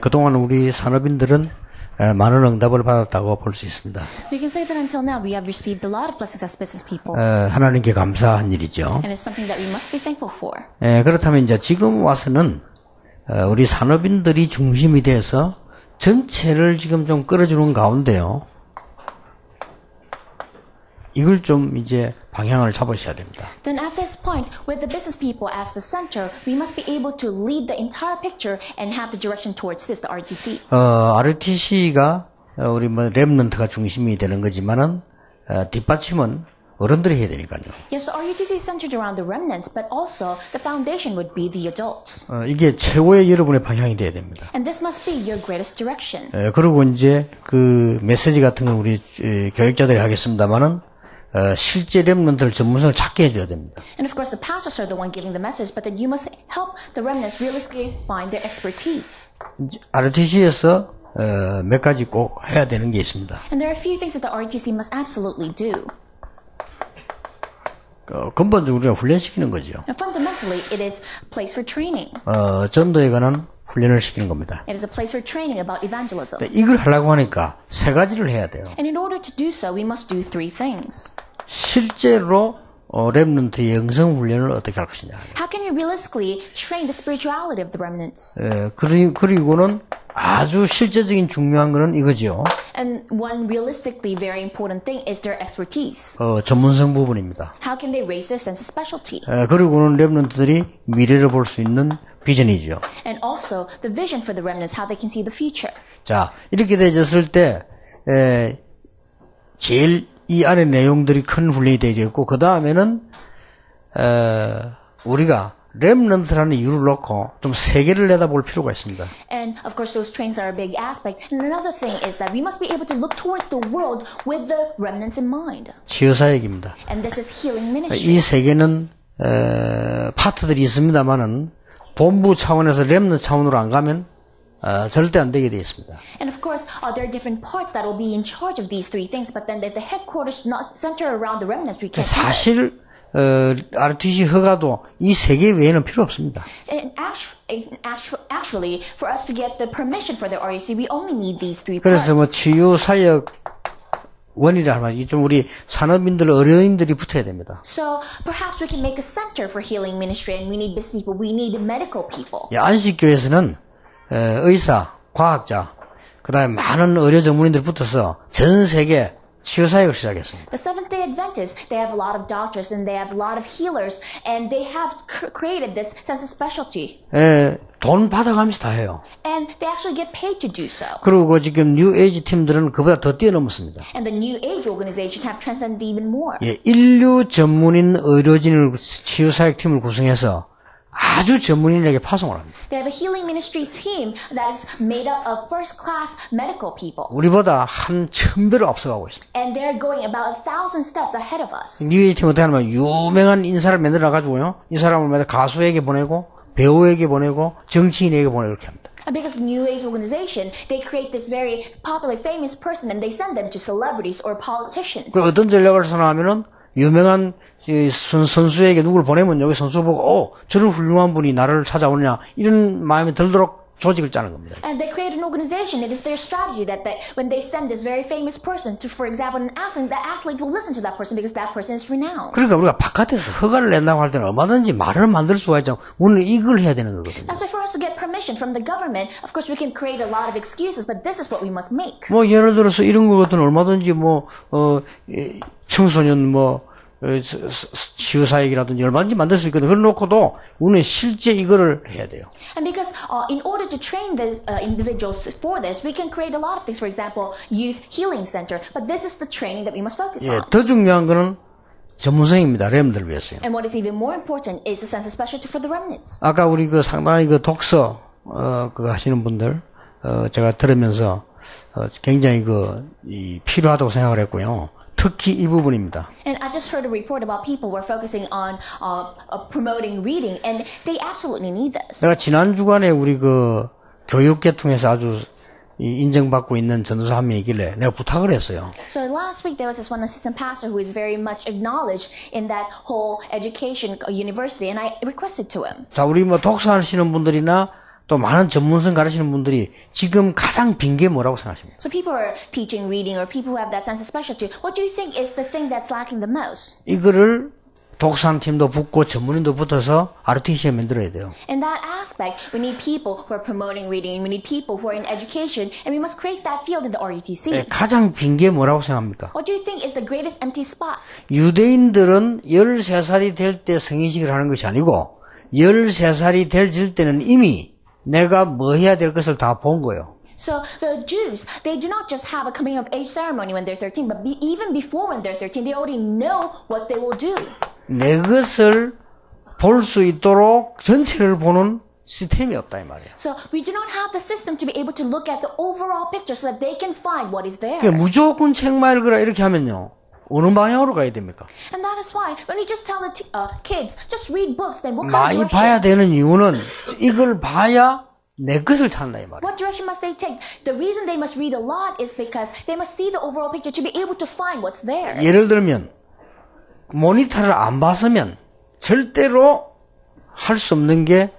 그동안 우리 산업인들은 많은 응답을 받았다고 볼 수 있습니다. We can say that until now we have received a lot of blessings as business people. 하나님께 감사한 일이죠. And it's something that we must be thankful for. 그렇다면 이제 지금 와서는 우리 산업인들이 중심이 돼서 전체를 지금 좀 끌어주는 가운데요. 이걸 좀 이제 방향을 잡으셔야 됩니다. Then at this point, with the business people as the center, we must be able to lead the entire picture and have the direction towards this, the RTC. RTC가 우리 렘넌트가 중심이 되는 거지만은 뒷받침은 어른들이 해야 되니까요. Yes, the RUTC is centered around the remnants, but also the foundation would be the adults. 이게 최고의 여러분의 방향이 돼야 됩니다. And this must be your greatest direction. 그리고 이제 그 메시지 같은 건 우리 교육자들이 하겠습니다만은 실제 렘넌트를 전문성을 찾게 해줘야 됩니다. And of course, the pastors are the one giving the message, but then you must help the remnants realistically find their expertise. RTC에서 몇 가지 꼭 해야 되는 게 있습니다. And there are a few things that the RUTC must absolutely do. 근본적으로 우리가 훈련시키는 거죠. And fundamentally, it is a place for training. 전도에 관한 훈련을 시키는 겁니다. It is a place for training about evangelism. 이걸 하려고 하니까 세 가지를 해야 돼요. And in order to do so, we must do three things. 실제로 렘넌트의 영성 훈련을 어떻게 할 것이냐. How can we realistically train the spirituality of the remnants? 그리고는 아주 실제적인 중요한 거는 이거죠. And one realistically very important thing is their expertise. 전문성 부분입니다. How can they raise their sense of specialty? 그리고는 렘넌트들이 미래를 볼 수 있는 비전이죠. And also the vision for the remnants, how they can see the future. 자, 이렇게 되졌을 때 제일 이 안에 내용들이 큰 훈련이 되어 있고 그 다음에는 우리가 렘넌트라는 이유를 놓고 좀 세계를 내다볼 필요가 있습니다. And of course those trains are a big aspect. And another thing is that we must be able to look towards the world with the remnants in mind. 치유사역입니다. And this is healing ministry. 이 세계는 파트들이 있습니다만은 본부 차원에서 렘넌트 차원으로 안 가면 절대 안 되게 되어 있습니다. And of course, there are different parts that will be in charge of these three things. But then if the headquarters not center around the remnants, we can't. 사실 RTC 허가도 이 세 개 외에는 필요 없습니다. And actually, for us to get the permission for the RUC, we only need these three parts. 그래서 뭐 치유 사역 원이라 하면 좀 우리 산업인들 어려인들이 붙어야 됩니다. So perhaps we can make a center for healing ministry, and we need business people, we need medical people. 안식교에서는 의사, 과학자, 그다음에 많은 의료 전문인들 붙어서 전 세계 치유사역을 시작했습니다. The Seventh-day Adventists, they have a lot of doctors and they have a lot of healers, and they have created this sense of specialty. 돈 받아가면서 다 해요. And they actually get paid to do so. 그리고 지금 뉴 에이지 팀들은 그보다 더 뛰어넘었습니다. And the New Age organization have transcended even more. 인류 전문인 의료진을 치유사역 팀을 구성해서 아주 전문인에게 파송을 합니다. They have a healing ministry team that is made up of first-class medical people. 우리보다 한 1000배로 앞서가고 있습니다. And they're going about 1,000 steps ahead of us. 뉴 에이지 팀 어떻게 하냐면 유명한 인사를 만들어가지고요. 이 사람을 매달 가수에게 보내고 배우에게 보내고 정치인에게 보내고 이렇게 합니다. And because the New Age organization, they create this very popular, famous person and they send them to celebrities or politicians. 그 어떤 전략을 선호하면은 유명한 선수에게 누굴 보내면 여기 선수 보고 저런 훌륭한 분이 나를 찾아오느냐 이런 마음이 들도록 조직을 짜는 겁니다. And they create an organization. It is their strategy that when they send this very famous person to, for example, an athlete, the athlete will listen to that person because that person is renowned. 그러니까 우리가 바깥에서 허가를 낸다고 할 때는 얼마든지 말을 만들 수가 있죠. 우리는 이걸 해야 되는 거거든요. That's why for us to get permission from the government, of course we can create a lot of excuses, but this is what we must make. 뭐 예를 들어서 이런 거 같은 얼마든지 청소년 치유사역이라든지 얼마든지 만들 수 있거든요. 그래놓고도 우리는 실제 이거를 해야 돼요. And because in order to train these individuals for this, we can create a lot of things. For example, youth healing center. But this is the training that we must focus on. 더 중요한 거는 전문성입니다. 렘들을 위해서요. And what is even more important is the sense of specialty for the remnants. 아까 우리 상당히 독서 그거 하시는 분들 제가 들으면서 굉장히 필요하다고 생각을 했고요. 특히 이 부분입니다. And I just heard a report about people who are focusing on promoting reading, and they absolutely need this. 내가 지난 주간에 우리 교육계통에서 아주 인정받고 있는 전도사 한 명이 있길래 내가 부탁을 했어요. So last week there was this one assistant pastor who is very much acknowledged in that whole education university, and I requested to him. 자, 우리 독서하시는 분들이나 또 많은 전문성 가르치는 분들이 지금 가장 빈 게 뭐라고 생각하십니까? So people who are teaching reading or people who have that sense of specialty, what do you think is the thing that's lacking the most? 이거를 독산팀도 붙고 전문인도 붙어서 ROTC에 만들어야 돼요. In that aspect, we need people who are promoting reading, we need people who are in education, and we must create that field in the RUTC. 가장 빈 게 뭐라고 생각합니까? What do you think is the greatest empty spot? 유대인들은 13살이 될 때 성인식을 하는 것이 아니고 13살이 될 때는 이미 내가 뭐 해야 될 것을 다 본 거예요. So the Jews, they do not just have a coming of age ceremony when they're 13, but even before when they're 13, they already know what they will do. 내 것을 볼 수 있도록 전체를 보는 시스템이 없다 이 말이에요. So we do not have the system to be able to look at the overall picture so that they can find what is there. 그러니까 무조건 책만 읽으라 이렇게 하면요. 어느 방향으로 가야 됩니까? And that is why when we just tell the kids, just read books, then what kind 많이 of 봐야 direction? 되는 이유는 이걸 봐야 내 것을 찾는다 이 말이에요. What direction must they take? The reason they must read a lot is because they must see the overall picture to be able to find what's there. 예를 들면 모니터를 안 봤으면 절대로 할 수 없는 게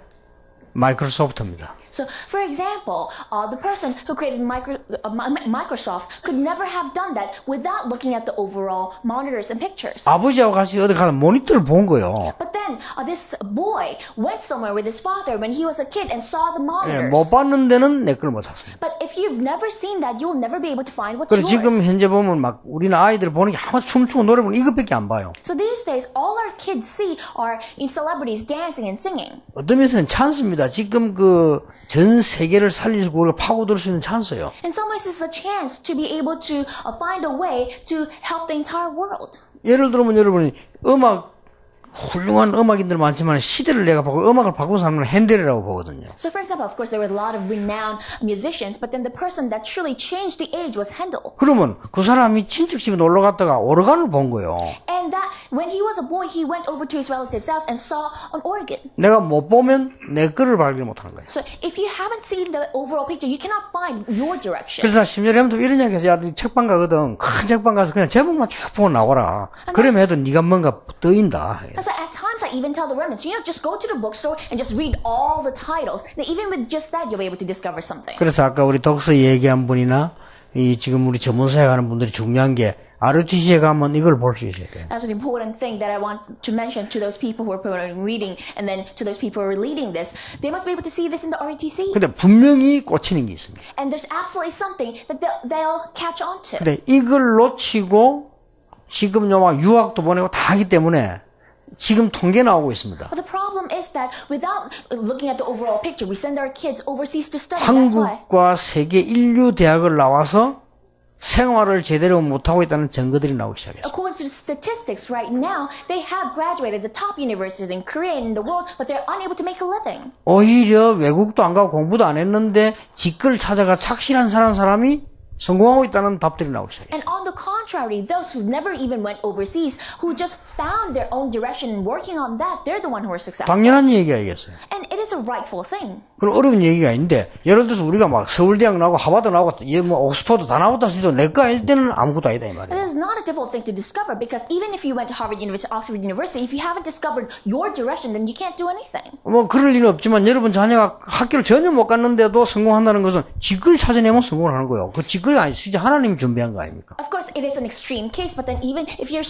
마이크로소프트입니다. So, for example, the person who created Microsoft could never have done that without looking at the overall monitors and pictures. 아버지하고 같이 어디 가서 모니터를 본 거예요. But then this boy went somewhere with his father when he was a kid and saw the monitors. 못 봤는 데는 내 걸 못 찾습니다. But if you've never seen that, you'll never be able to find what's 그리고 yours. 지금 현재 보면 막 우리는 아이들 보는 게 아마 춤추고 노래 부르는 이것밖에 안 봐요. So these days, all our kids see are in celebrities dancing and singing. 어떤 면에서는 찬스입니다. 지금 그 전 세계를 살리고 우리가 파고들 수 있는 찬스예요. In some ways, it's a chance to be able to find a way to help the entire world. 예를 들면 여러분이 훌륭한 음악인들 많지만 시대를 내가 보고 음악을 바꾼 사람은 핸델이라고 보거든요. So, for example, of course, there were a lot of renowned musicians, but then the person that truly changed the age was Handel. 그러면 그 사람이 친척집에 놀러 갔다가 오르간을 본 거예요. And that when he was a boy, he went over to his relative's house and saw an organ. 내가 못 보면 내 거를 발견 못하는 거예요. So, if you haven't seen the overall picture, you cannot find your direction. 그래서 나 심지어 하면 이런 얘기 해서 야, 책방 가거든. 큰 책방 가서 그냥 제목만 쭉 보고 나오라. 그러면 해도 네가 뭔가 떠인다. And so at times I even tell the remnants, just go to the bookstore and just read all the titles. And even with just that, you'll be able to discover something. 그래서 아까 우리 독서 얘기한 분이나 이 지금 우리 전문사에 가는 분들이 중요한 게 ROTC에 가면 이걸 볼 수 있어야 돼요. That's an important thing that I want to mention to those people who are promoting reading and then to those people who are leading this. They must be able to see this in the ROTC. 근데 분명히 꽂히는 게 있습니다. And there's absolutely something that they'll catch on to. 근데 이걸 놓치고 지금 막 유학도 보내고 다 하기 때문에 지금 통계 나오고 있습니다. But the problem is that without looking at the overall picture, we send our kids overseas to study. That's why. 한국과 세계 인류 대학을 나와서 생활을 제대로 못하고 있다는 증거들이 나오기 시작했어요. According to the statistics right now, they have graduated the top universities in Korea and in the world, but they're unable to make a living. 오히려 외국도 안 가고 공부도 안 했는데 직을 찾아가 착실한 사람이 성공하고 있다는 답들이 나오기 시작해요. And on the contrary, those who never even went overseas, who just found their own direction and working on that, they're the one who are successful. 당연한 얘기가 이겠어요. And it is a rightful thing. 그럼 어려운 얘기가 아닌데 예를 들어서 우리가 막 서울대학 나오고 하버드 나오고 옥스퍼드 다 나왔다 해도 내 거 아닐 때는 아무것도 아니다 이 말이에요. It is not a difficult thing to discover because even if you went to Harvard University, Oxford University, if you haven't discovered your direction, then you can't do anything. 뭐 그럴 일은 없지만 여러분 자녀가 학교를 전혀 못 갔는데도 성공한다는 것은 직을 찾아내면 성공을 하는 거예요. 그 직을 아니 진짜 하나님이 준비한 거 아닙니까? Of course, it is an extreme case, but then even if your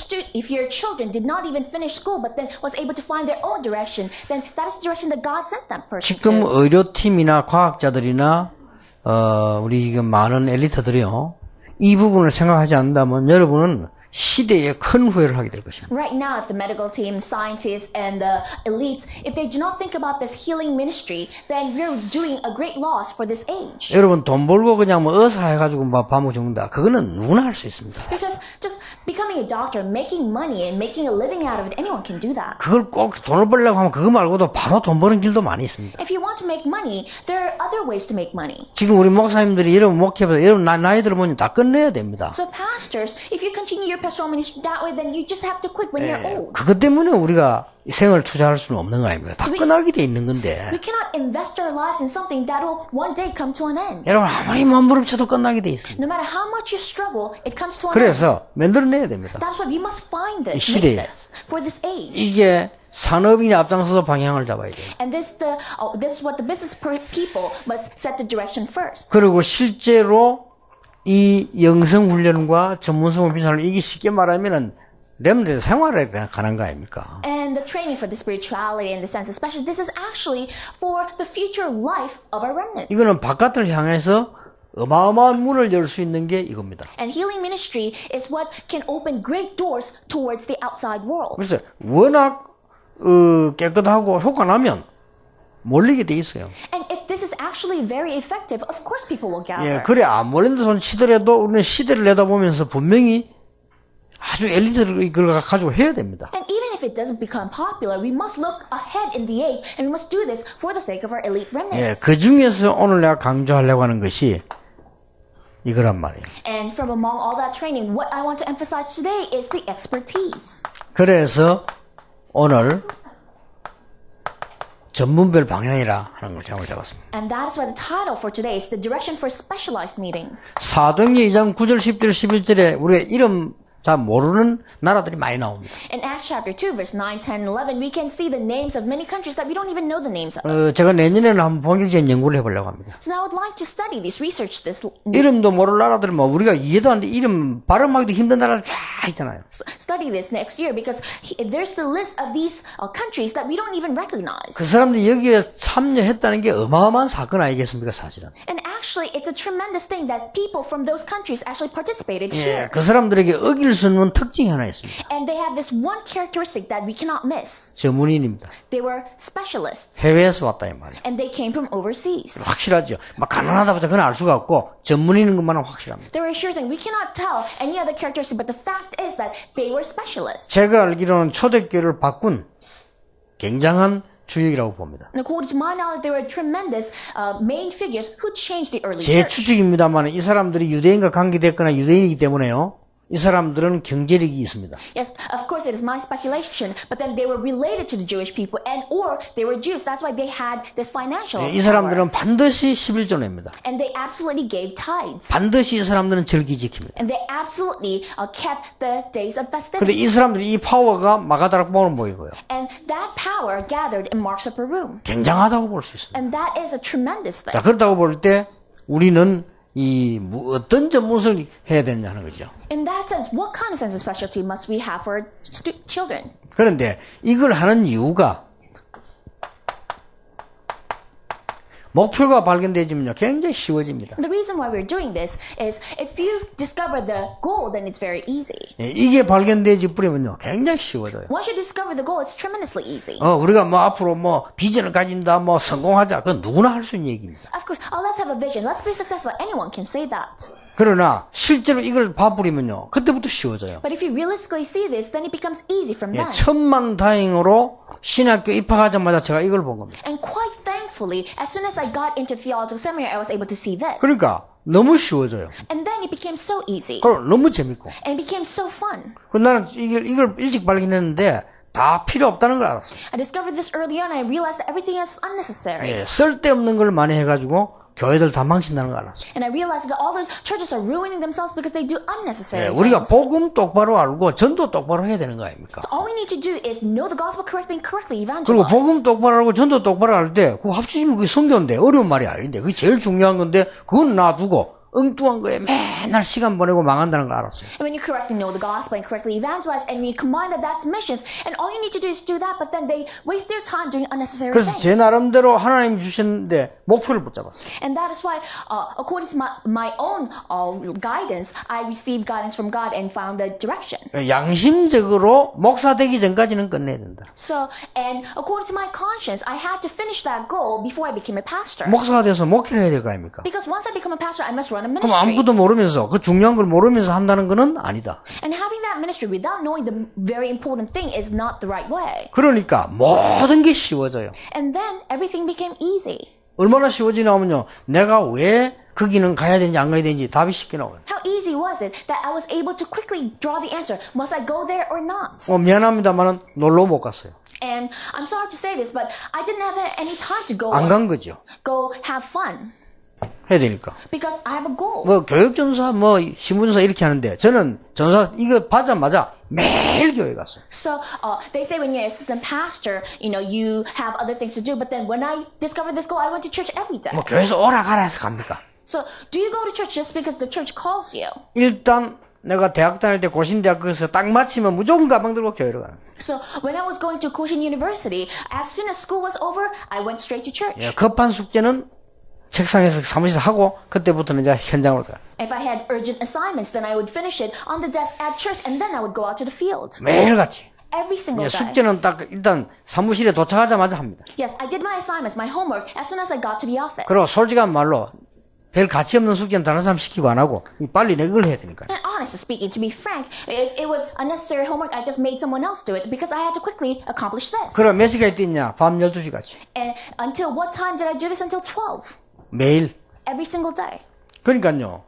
children did not even finish school, but then was able to find their own direction, then that is the direction that God sent that person 지금 to. 의료팀이나 과학자들이나 우리 지금 많은 엘리트들이요 이 부분을 생각하지 않는다면 여러분은 시대에 큰 후회를 하게 될 것입니다. Right now, if the medical team, scientists, and the elites, if they do not think about this healing ministry, then we're doing a great loss for this age. 여러분 돈 벌고 그냥 뭐 의사해가지고 막 밥 먹고 죽는다. 그거는 누구나 할 수 있습니다. Because just becoming a doctor, making money, and making a living out of it, anyone can do that. 그걸 꼭 돈을 벌려고 하면 그거 말고도 바로 돈 버는 길도 많이 있습니다. If you want to make money, there are other ways to make money. 지금 우리 목사님들이 여러분 목회보다 여러분 나이 들어보니 다 끝내야 됩니다. So pastors, if you continue your pastoral ministry that way, then you just have to quit when you're old. 그것 때문에 우리가 생을 투자할 수는 없는 거 아닙니까? 다 끝나게 돼 있는 건데. We cannot invest our lives in something that will one day come to an end. 여러분 아무리 몸부림쳐도 끝나게 돼 있습니다. No matter how much you struggle, it comes to an end. 그래서 만들어내야 됩니다. That's why we must find this, 시대에. make this, for this age. 이게 산업인이 앞장서서 방향을 잡아야 돼요. And this is what the business people must set the direction first. 그리고 실제로 이 영성훈련과 전문성을 비사를 이게 쉽게 말하면은 렘들 생활에 관한 거 아닙니까? And the training for the spirituality and the sense, especially this is actually for the future life of our remnants. 이거는 바깥을 향해서 어마어마한 문을 열 수 있는 게 이겁니다. And healing ministry is what can open great doors towards the outside world. 그래서 워낙 깨끗하고 효과 나면 몰리게 돼 있어요. And if this is actually very effective, of course people will gather. 예, 그래 안 몰린 데 손 치더라도 우리는 시대를 내다보면서 분명히 아주 엘리트를 이걸 가지고 해야 됩니다. And even if it doesn't become popular, we must look ahead in the age, and we must do this for the sake of our elite 예, remnants. 그 중에서 오늘 내가 강조하려고 하는 것이 이거란 말이에요. And from among all that training, what I want to emphasize today is the expertise. 그래서 오늘 전문별 방향이라 하는 걸 제목을 잡았습니다. And that is why the title for today is The Direction for Specialized Meetings. 사도행전 2장 9절 10절 11절에 우리가 이름 잘 모르는 나라들이 많이 나옵니다. In Acts chapter 2, verse 9, 10, 11, we can see the names of many countries that we don't even know the names of. 제가 내년에는 한번 본격적인 연구를 해보려고 합니다. So now I would like to study this, research this. 이름도 모를 나라들 뭐 우리가 이해도 안 돼 이름 발음하기도 힘든 나라들 다 있잖아요. Study this next year because there's the list of these countries that we don't even recognize. 그 사람들이 여기에 참여했다는 게 어마어마한 사건 아니겠습니까 사실은. And actually, it's a tremendous thing that people from those countries actually participated 예, here. 그 사람들에게 어길 수 없는 특징이 하나 있습니다. And they have this one characteristic that we cannot miss. 전문인입니다. They were specialists. 해외에서 왔다 이 말이에요. And they came from overseas. 확실하죠. 막 가난하다부터 그건 알 수가 없고 전문인인 것만은 확실합니다. They were a sure thing. We cannot tell any other characteristic, but the fact is that they were specialists. 제가 알기로는 초대교회를 바꾼 굉장한 주역이라고 봅니다. And according to my knowledge, they were tremendous main figures who changed the early 제 church. 추측입니다만 이 사람들이 유대인과 관계됐거나 유대인이기 때문에요. 이 사람들은 경제력이 있습니다. Yes, of course it is my speculation, but then they were related to the Jewish people and or they were Jews. That's why they had this financial 이 power. 사람들은 반드시 11조 냅니다. And they absolutely gave tithes. 반드시 이 사람들은 절기 지킵니다. And they absolutely kept the days of 그런데 festivity. 이 사람들이 이 파워가 마가다락방으로 모이고요. And that power gathered in Mark's upper room. 굉장하다고 볼 수 있습니다. And that is a tremendous thing. 자, 그렇다고 볼 때 우리는 이 어떤 전문성을 해야 되느냐 하는 거죠. In that sense, what kind of sense of specialty must we have for children? 그런데 이걸 하는 이유가 목표가 발견되지면요 굉장히 쉬워집니다. The reason why we're doing this is if you discover the goal, then it's very easy. 이게 발견되지 뿌리면요 굉장히 쉬워져요. Once you discover the goal, it's tremendously easy. 우리가 뭐 앞으로 뭐 비전을 가진다, 뭐 성공하자, 그건 누구나 할 수 있는 얘기입니다. Of course, let's have a vision. Let's be successful. Anyone can say that. 그러나 실제로 이걸 봐버리면요 그때부터 쉬워져요. But if you realistically see this, then it becomes easy from then. 천만다행으로 신학교 입학하자마자 제가 이걸 본 겁니다. And quite thankfully, as soon as I got into theological seminary, I was able to see this. 그러니까 너무 쉬워져요. And then it became so easy. 그리고 너무 재밌고. And it became so fun. 나는 이걸 일찍 발견했는데 다 필요 없다는 걸 알았어요. I discovered this early on, and I realized that everything is unnecessary. 예, 쓸데없는 걸 많이 해가지고 교회들 다 망친다는 걸 알았어요. And I realized that all the churches are ruining themselves because they do unnecessary 예, 우리가 things. 복음 똑바로 알고 전도 똑바로 해야 되는 거 아닙니까? All we need to do is know the gospel correctly and correctly 그리고 evangelize. 복음 똑바로 알고 전도 똑바로 할 때 그거 합치면 그게 성경인데 어려운 말이 아닌데 그게 제일 중요한 건데 그건 놔두고 엉뚱한 거에 맨날 시간 보내고 망한다는 걸 알았어요. And when you correctly know the gospel and correctly evangelize, and we combine that's missions, and all you need to do is do that, but then they waste their time doing unnecessary 그래서 제 things. 나름대로 하나님이 주셨는데 목표를 붙잡았어요. And that is why, according to my own guidance, I received guidance from God and found the direction. 양심적으로 목사 되기 전까지는 끝내야 된다. So, and according to my conscience, I had to finish that goal before I became a pastor. 목사가 돼서 목회를 해야 될 거 아닙니까? Because once I become a pastor, I must run a 그럼 ministry. 아무것도 모르면서 그 중요한 걸 모르면서 한다는 거는 아니다. And having that ministry without knowing the very important thing is not the right way. 그러니까 모든 게 쉬워져요. And then everything became easy. 얼마나 쉬워지냐면요. 내가 왜 거기는 가야 되는지 안 가야 되는지 답이 쉽게 나와요. How easy was it that I was able to quickly draw the answer? Must I go there or not? 미안합니다만은 놀러 못 갔어요. And I'm sorry to say this, but I didn't have any time to go 안 간 거죠. go have fun. 해야 되니까. Because I have a goal. 뭐 교육전사, 뭐 신문전사 이렇게 하는데 저는 전사 이거 받자마자 매일 교회 갔어요. So they say when you're assistant pastor, you have other things to do. But then when I discovered this goal, I went to church every day. 뭐 교회에서 오라 가라 해서 갑니까? So do you go to church just because the church calls you? 일단 내가 대학 다닐 때 고신대학교에서 딱 마치면 무조건 가방 들고 교회로 가는 거예요. So when I was going to Koshin University, as soon as school was over, I went straight to church. 예, 급한 숙제는 책상에서 사무실에서 하고 그때부터는 이제 현장으로 가. If I had urgent assignments, then I would finish it on the desk at church, and then I would go out to the field. 매일같이. Every single 예, day. 숙제는 딱 일단 사무실에 도착하자마자 합니다. Yes, I did my assignments, my homework, as soon as I got to the office. 그리고 솔직한 말로 별 가치 없는 숙제는 다른 사람 시키고 안 하고 빨리 내 걸 해야 되니까. And honestly speaking, to be frank, if it was unnecessary homework, I just made someone else do it because I had to quickly accomplish this. 그럼 몇 시까지 뛰냐? 밤 12시까지. And until what time did I do this? Until 12. 매일. Every single day. 그러니까요.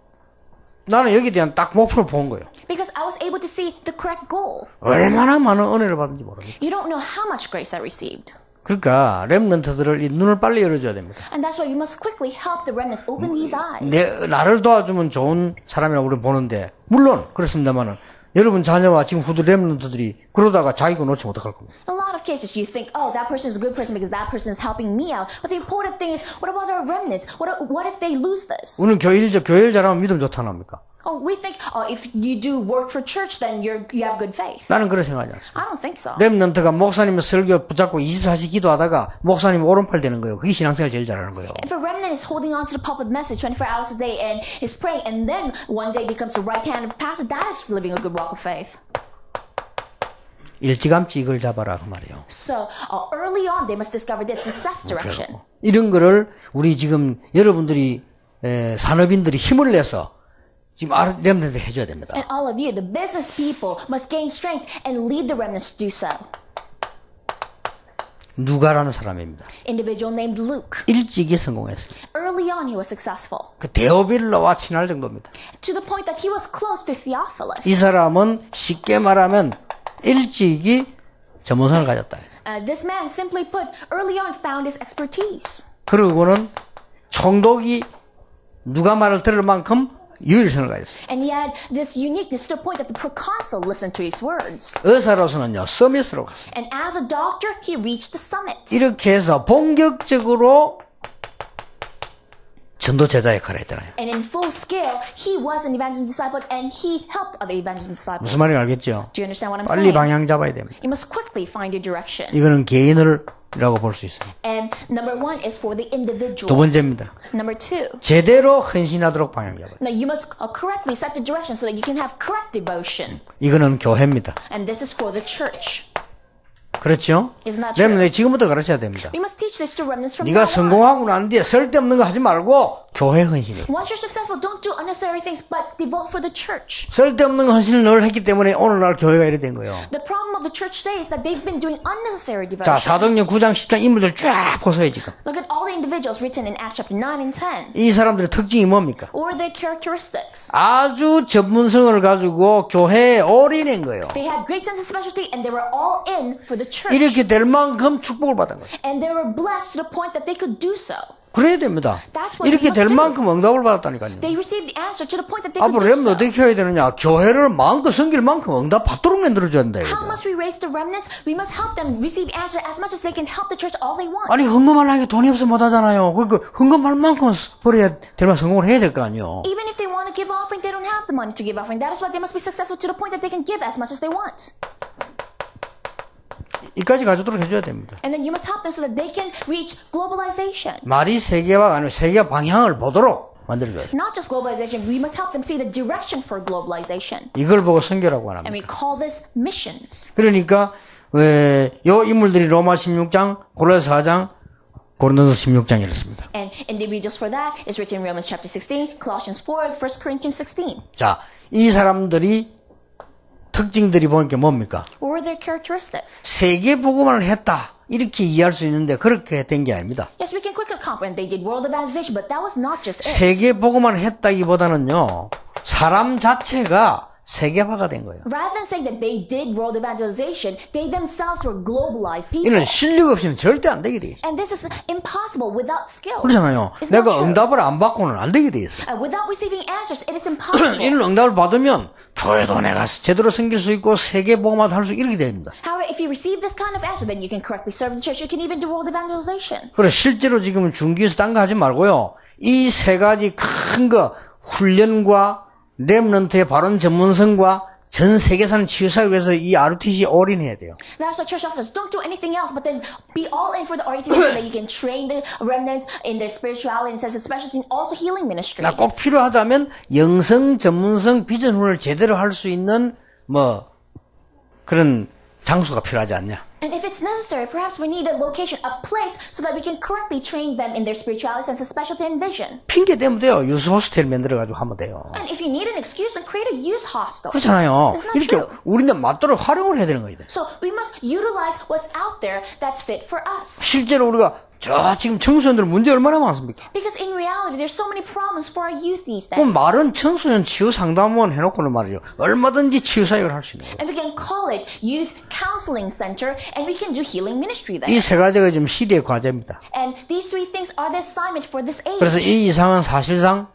나는 여기에 대한 딱 목표를 본 거예요. Because I was able to see the correct goal. 얼마나 많은 은혜를 받은지 모릅니다. You don't know how much grace I received. 그러니까 렘넌트들을 이 눈을 빨리 열어줘야 됩니다. And that's why you must quickly help the remnants open these eyes. 나를 도와주면 좋은 사람이라고 우리는 보는데 물론 그렇습니다만은 여러분 자녀와 지금 후드 렘넌트들이 그러다가 자기 거 놓치면 어떡할 겁니까? In a lot of cases, you think, oh, that person is a good person because that person is helping me out. But the important thing is, what about our remnants? What if they lose this? 우리는 교회일 잘하면 믿음 좋다는 합니까? Oh, we think, oh, if you do work for church, then you have good faith. 나는 그렇게 생각하지 않습니다. I don't think so. 렘넌트가 목사님의 설교 붙잡고 24시 기도하다가 목사님 오른팔 되는 거예요. 그게 신앙생활 제일 잘하는 거예요. If a remnant is holding on to the pulpit message 24 hours a day and is praying and then one day becomes the right hand of the pastor, that is living a good walk of faith. 일찌감치 이걸 잡아라 그 말이에요. So early on, they must discover this success direction. 이런 거를 우리 지금 여러분들이 산업인들이 힘을 내서 지금 렘넌트 해줘야 됩니다. And all of you, the business people, must gain strength and lead the remnants to do so. 누가라는 사람입니다. Individual named Luke. 일찍이 성공했어요. Early on, he was successful. 그 데오빌로와 친할 정도입니다. To the point that he was close to Theophilus. 이 사람은 쉽게 말하면 일찍이 전문성을 가졌다. This man, simply put, early on found his expertise. 그리고는 총독이 누가 말을 들을 만큼 유일성을 가졌어요. And he had this uniqueness to the point that the proconsul listened to his words. 의사로서는요, 서밋으로 갔어요. And as a doctor, he reached the summit. 이렇게 해서 본격적으로 전도 제자 역할을 했잖아요. And in full scale, he was an evangelist disciple and he helped other evangelist disciples. 무슨 말인지 알겠죠? Do you understand what I'm 빨리 saying? 방향 잡아야 됩니다. You must quickly find your direction. 이거는 개인을이라고 볼 수 있어요. And number one is for the individual. 두 번째입니다. Number two. 제대로 헌신하도록 방향 잡아요. Now you must correctly set the direction so that you can have correct devotion. 이거는 교회입니다. And this is for the church. 그렇죠? Isn't that true? 렘넌트 지금부터 가르쳐야 됩니다. We must teach this to remnants from 네가 now on. 성공하고 난 뒤에 쓸데없는 거 하지 말고 교회 헌신해. Once you're successful, don't do unnecessary things, but devote for the church. 쓸데없는 헌신을 늘 했기 때문에 오늘날 교회가 이래 된 거예요. The problem of the church today is that they've been doing unnecessary 자, devotion. 사도행전 9장 10장 인물들 쫙 보세요 지금. Look at all the individuals written in Acts chapter 9 and 10. 이 사람들의 특징이 뭡니까? What are their characteristics? 아주 전문성을 가지고 교회에 올인한 거예요. They had great sense of specialty and they were all in for the church. 이렇게 될 만큼 축복을 받은 거예요. And they were blessed to the point that they could do so. 그래야 됩니다. That's what 이렇게 we must 될 do. 만큼 응답을 받았다니까요. They received the answer to the point that they could 앞으로 do 렘넌트 so. 어떻게 해야 되느냐? 교회를 마음껏 섬길 만큼 응답 받도록 만들어줘야 된다. How 이거죠. must we raise the remnants? We must help them receive answer as much as they can help the church all they want. 아니 헌금하려니까 돈이 없어 못하잖아요. 그러니까 헌금할 만큼 벌어야 될 만큼 성공을 해야 될 거 아니에요. Even if they want to give offering, they don't have the money to give offering. That is why they must be successful to the point that they can give as much as they want. 이까지 가져도록 해줘야 됩니다. And then you must help them so that they can reach globalization. 말이 세계화가 아니고 세계 방향을 보도록 만들어줘야 돼요. Not just globalization, we must help them see the direction for globalization. 이걸 보고 선교라고 And 합니다. we call this missions. 그러니까 요 인물들이 로마 16장, 고린도서 4장, 고린도서 16장 이렇습니다. And individuals for that is written in Romans chapter 16, Colossians 4, 1 Corinthians 16. 자, 이 사람들이 특징들이 보니까 뭡니까? What were their characteristics? 세계 복음을 했다. 이렇게 이해할 수 있는데 그렇게 된 게 아닙니다. Yes, we can quickly comprehend they did world evangelization, but that was not just it. 세계 복음을 했다기보다는요. 사람 자체가 세계화가 된 거예요. Rather than saying that they did world evangelization, they themselves were globalized people. 이는 실력 없이는 절대 안 되게 돼 있어요. And this is impossible without skills. 그렇잖아요. It's not 내가 true. 응답을 안 받고는 안 되게 돼 있어요. Without receiving answers, it is impossible. 이런 응답을 받으면 교회도 내가 제대로 생길 수 있고 세계 복음화도 할 수 이렇게 됩니다. However, if you receive this kind of answer, then you can correctly serve the church. You can even do world evangelization. 그래 실제로 지금 중기에서 딴 거 하지 말고요. 이 세 가지 큰 거 훈련과 렘넌트의 바른 전문성과 전 세계사는 치유사를 위해서 이 RTC 올인해야 돼요. Now, so church officers, don't do anything else, but then be all in for the RTC so that you can train the remnants in their spirituality and sense of specialty and also healing ministry. 나 꼭 필요하다면 영성, 전문성, 비전 훈련을 제대로 할 수 있는 뭐 그런 장소가 필요하지 않냐. And if it's necessary, perhaps we need a location, a place, so that we can correctly train them in their spirituality, sense of specialty, and vision. 핑계 대면 돼요. 유스 호스텔 만들어가지고 하면 돼요. And if you need an excuse, then create a youth hostel. 그렇잖아요. It's not 이렇게 true. 우리는 맞도록 활용을 해야 되는 거예요. So we must utilize what's out there that's fit for us. 실제로 우리가 저 지금 청소년들 문제 얼마나 많습니까? Because in reality, there's so many problems for our youth these days. 그럼 말은 청소년 치유 상담원 해놓고는 말이죠. 얼마든지 치유 사역을 할 수 있는 거예요. And we can call it Youth Counseling Center, and we can do healing ministry there. 이 세 가지가 지금 시대의 과제입니다. And these three things are the assignment for this age. 그래서 이 이상은 사실상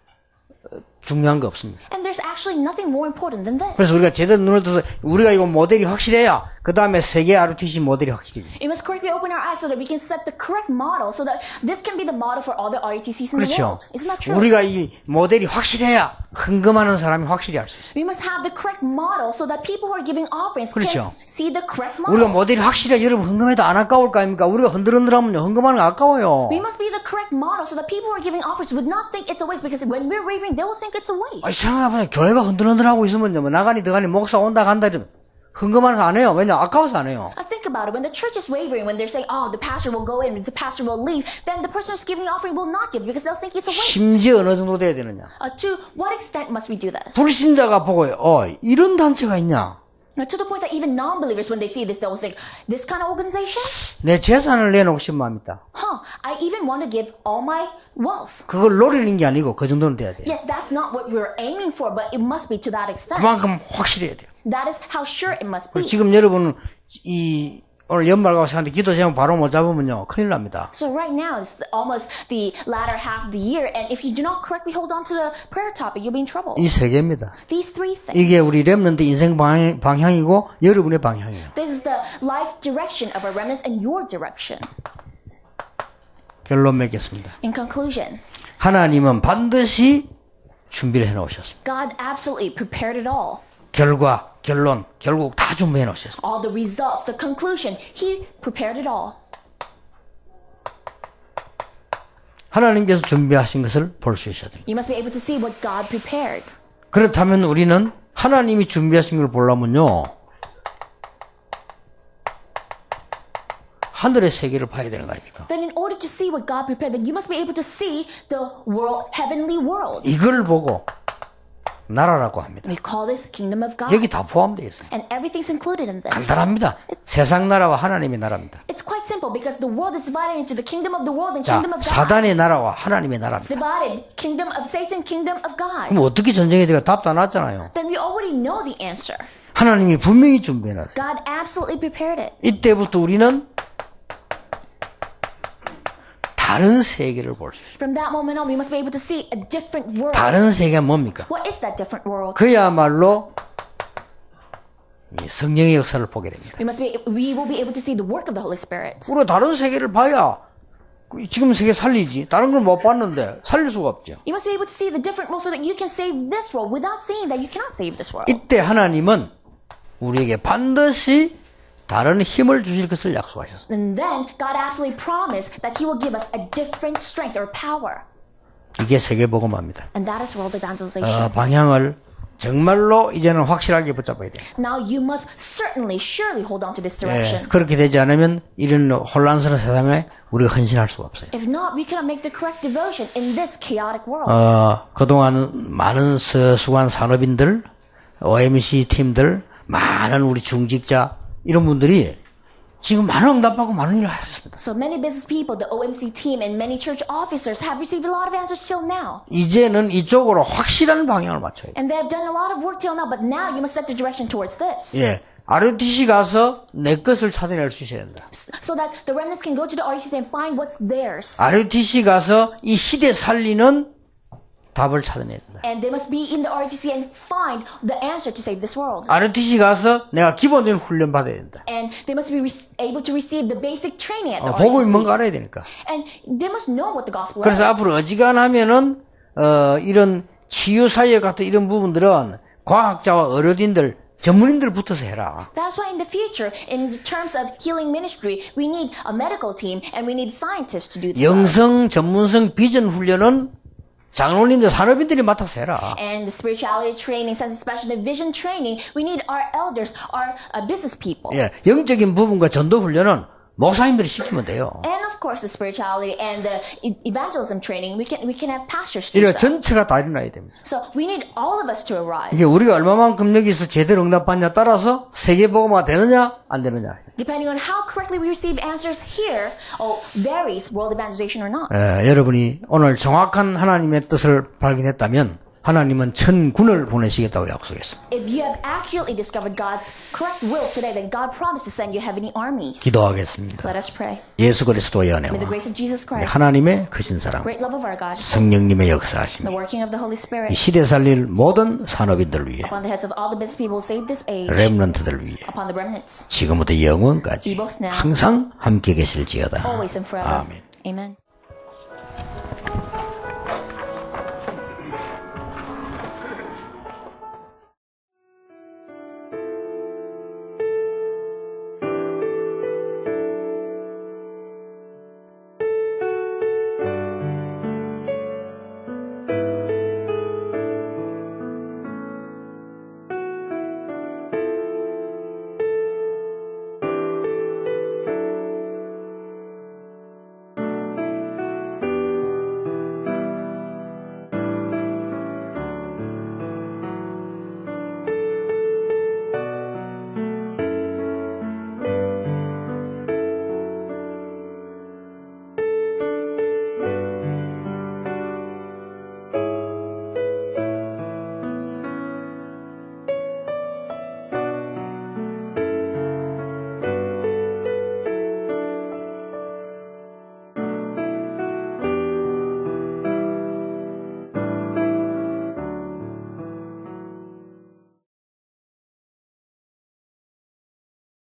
중요한 거 없습니다. And there's actually nothing more important than this. 그래서 우리가 제대로 눈을 떠서 우리가 이거 모델이 확실해야 그 다음에 세계 RTC 모델이 확실해요. We must correctly open our eyes so that we can set the correct model, so that this can be the model for all the RETCs in the 그렇죠. world. Isn't that true? 우리가 이 모델이 확실해야 헌금하는 사람이 확실히 알 수 있어요. We must have the correct model so that people who are giving offerings 그렇죠. can see the correct 우리가 model. 모델이 확실해야 여러분 헌금해도 안 아까울 거 아닙니까? 우리가 흔들흔들하면요 헌금하는 거 아까워요. We must be the correct model so that people who are giving offerings would not think it's a waste, because when we're wavering, they will think it's a waste. 생각해보면 교회가 흔들흔들하고 있으면요 뭐 나가니 더가니 목사 온다 간다 이러면 헌금하면서 안 해요. 왜냐 아까워서 안 해요. Now think about it. When the church is wavering, when they're saying, "Oh, the pastor will go in, the pastor will leave," then the person who's giving the offering will not give because they'll think it's a waste. 심지어 어느 정도 돼야 되느냐. To what extent must we do this? 불신자가 보고요. 이런 단체가 있냐. Now, to the point that even non-believers, when they see this, they will think, "This kind of organization? 내 재산을 내놓고 싶은 마음이 있다. I even want to give all my wealth." 그걸 노리는 게 아니고 그 정도는 돼야 돼요. Yes, that's not what we're aiming for, but it must be to that extent. 그만큼 확실해야 돼요. That is how sure it must be. 지금 여러분은 오늘 연말과 생각하는데 기도 제목 바로 못 잡으면요 큰일 납니다. So right now, it's almost the latter half of the year, and if you do not correctly hold on to the prayer topic, you'll be in trouble. 이 세 개입니다. These three things. 이게 우리 렘넌트 인생 방향이고 여러분의 방향이에요. This is the life direction of our remnants and your direction. 결론 맺겠습니다. In conclusion, 하나님은 반드시 준비를 해놓으셨습니다. God absolutely prepared it all. 결과, 결론, 결국 다 준비해 놓으셨습니다. All the results, the conclusion, He prepared it all. 하나님께서 준비하신 것을 볼 수 있어야 됩니다. You must be able to see what God prepared. 그렇다면 우리는 하나님이 준비하신 걸 보려면요 하늘의 세계를 봐야 되는 거 아닙니까? Then in order to see what God prepared, then you must be able to see the world, heavenly world. 이걸 보고 나라라고 합니다. We call this kingdom of God. 여기 다 포함되어 있습니다. And everything's included in this. 간단합니다. 세상 나라와 하나님의 나라입니다. It's quite simple because the world is divided into the kingdom of the world and 자, kingdom of God. 사단의 나라와 하나님의 It's 나라입니다. divided. Kingdom of Satan, kingdom of God. 그럼 어떻게 전쟁이 돼가 답도 안 왔잖아요. Then we already know the answer. 하나님이 분명히 준비해놨어요. God absolutely prepared it. 이때부터 우리는 다른 세계를 볼 수 있습니다. From that moment on, we must be able to see a different world. 다른 세계가 뭡니까? What is that different world? 그야말로 이 성령의 역사를 보게 됩니다. We will be able to see the work of the Holy Spirit. 우리가 다른 세계를 봐야 지금 세계 살리지. 다른 걸 못 봤는데 살릴 수가 없죠. You must be able to see the different world so that you can save this world. Without seeing that, you cannot save this world. 이때 하나님은 우리에게 반드시 다른 힘을 주실 것을 약속하셨습니다. And then God absolutely promised that He will give us a different strength or power. 이게 세계복음화입니다. And that is world evangelization. 방향을 정말로 이제는 확실하게 붙잡아야 돼요. Now you must certainly, surely hold on to this direction. 그렇게 되지 않으면 이런 혼란스러운 세상에 우리가 헌신할 수가 없어요. If not, we cannot make the correct devotion in this chaotic world. 그동안 많은 서수관 산업인들, OMC 팀들, 많은 우리 중직자 이런 분들이 지금 많은 응답받고 많은 일을 하셨습니다. So many business people, the OMC team, and many church officers have received a lot of answers till now. 이제는 이쪽으로 확실한 방향을 맞춰야 돼요. And they have done a lot of work till now, but now you must set the direction towards this. 예, RUTC 가서 내 것을 찾아낼 수 있어야 된다. So that the remnants can go to the RUTC and find what's theirs. RUTC 가서 이 시대 살리는 답을 찾아내야 된다. And they must be in the RUTC and find the answer to save this world. RUTC 가서 내가 기본적인 훈련 받아야 된다. And they must be able to receive the basic training at the 복음이 RUTC. 뭔가 알아야 되니까. And they must know what the gospel 그래서 is. 앞으로 어지간하면은 이런 치유사역 같은 이런 부분들은 과학자와 의료진들 전문인들 붙어서 해라. That's why in the future, in terms of healing ministry, we need a medical team and we need scientists to do this. 영성, 전문성, 비전 훈련은 장로님들, 산업인들이 맡아서 해라. And the spirituality training, sense expression, and vision training, we need our elders, our business people. 예, 영적인 부분과 전도 훈련은 목사님들이 시키면 돼요. And of course, the spirituality and the evangelism training, we can have pastors do 이래 so. 전체가 다 일어나야 됩니다. So we need all of us to arise. 이게 우리가 얼마만큼 여기서 제대로 응답받냐 따라서 세계복음화 되느냐 안 되느냐. Depending on how correctly we receive answers here, varies world evangelization or not. 여러분이 오늘 정확한 하나님의 뜻을 발견했다면 하나님은 천군을 보내시겠다고 약속했습니다. If you have accurately discovered God's correct will today, then God promised to send you heavenly armies. 기도하겠습니다. Let us pray. 예수 그리스도의 May the 은혜와 grace of Jesus Christ, 하나님의 크신 사랑, great love of our God, 성령님의 the 역사하심, working of the Holy 이 Spirit, 시대 살릴 모든 산업인들을 위해, upon the heads of all the business people who save this age, 렘넌트들을 위해 upon the remnants, 지금부터 영원까지 be both now, 항상 함께 계실지어다. always and forever. 아멘. Amen.